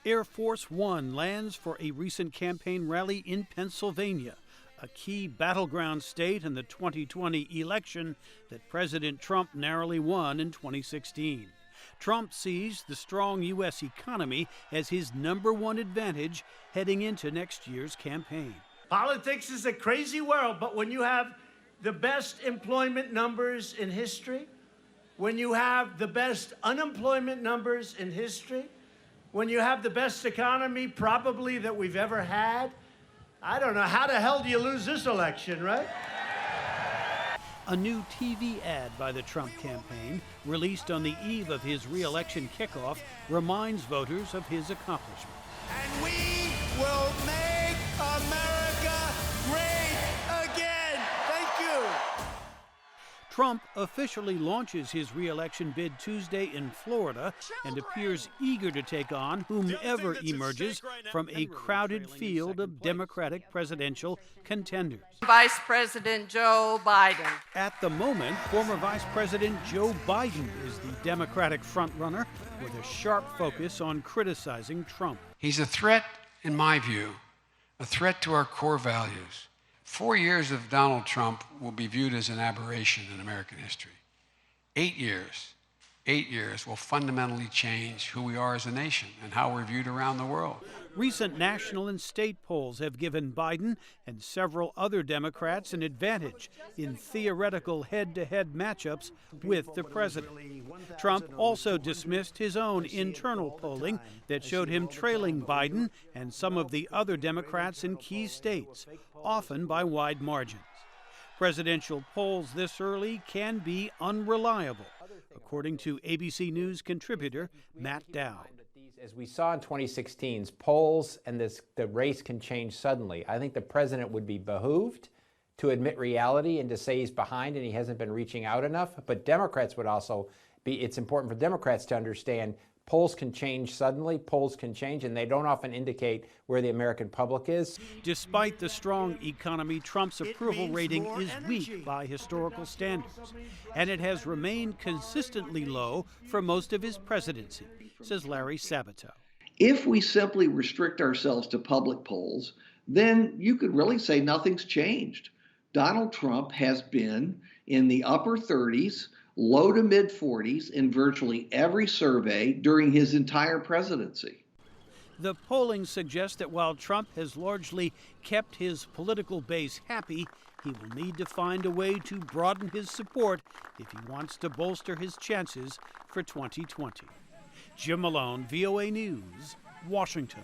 Air Force One lands for a recent campaign rally in Pennsylvania, a key battleground state in the 2020 election that President Trump narrowly won in 2016. Trump sees the strong U.S. economy as his #1 advantage heading into next year's campaign. Politics is a crazy world, but when you have the best employment numbers in history, when you have the best unemployment numbers in history, when you have the best economy probably that we've ever had, I don't know, how the hell do you lose this election, right? A new TV ad by the Trump campaign, released on the eve of his re-election kickoff, reminds voters of his accomplishment. And we will make America great again. Thank you. Trump officially launches his re-election bid Tuesday in Florida and appears eager to take on whomever emerges from a crowded field of Democratic presidential contenders. Vice President Joe Biden. At the moment, former Vice President Joe Biden is the Democratic frontrunner, with a sharp focus on criticizing Trump. He's a threat, in my view, a threat to our core values. 4 years of Donald Trump will be viewed as an aberration in American history. 8 years will fundamentally change who we are as a nation and how we're viewed around the world. Recent national and state polls have given Biden and several other Democrats an advantage in theoretical head-to-head matchups with the president. Trump also dismissed his own internal polling that showed him trailing Biden and some of the other Democrats in key states, often by wide margins. Presidential polls this early can be unreliable, according to ABC News contributor Matt Dowd. As we saw in 2016's polls and the race can change suddenly. I think the president would be behooved to admit reality and to say he's behind and he hasn't been reaching out enough. But Democrats would also it's important for Democrats to understand polls can change suddenly, polls can change, and they don't often indicate where the American public is. Despite the strong economy, Trump's approval rating is weak by historical standards, and it has remained consistently low for most of his presidency, says Larry Sabato. If we simply restrict ourselves to public polls, then you could really say nothing's changed. Donald Trump has been in the upper 30s, low to mid 40s in virtually every survey during his entire presidency. The polling suggests that while Trump has largely kept his political base happy, he will need to find a way to broaden his support if he wants to bolster his chances for 2020. Jim Malone, VOA News, Washington.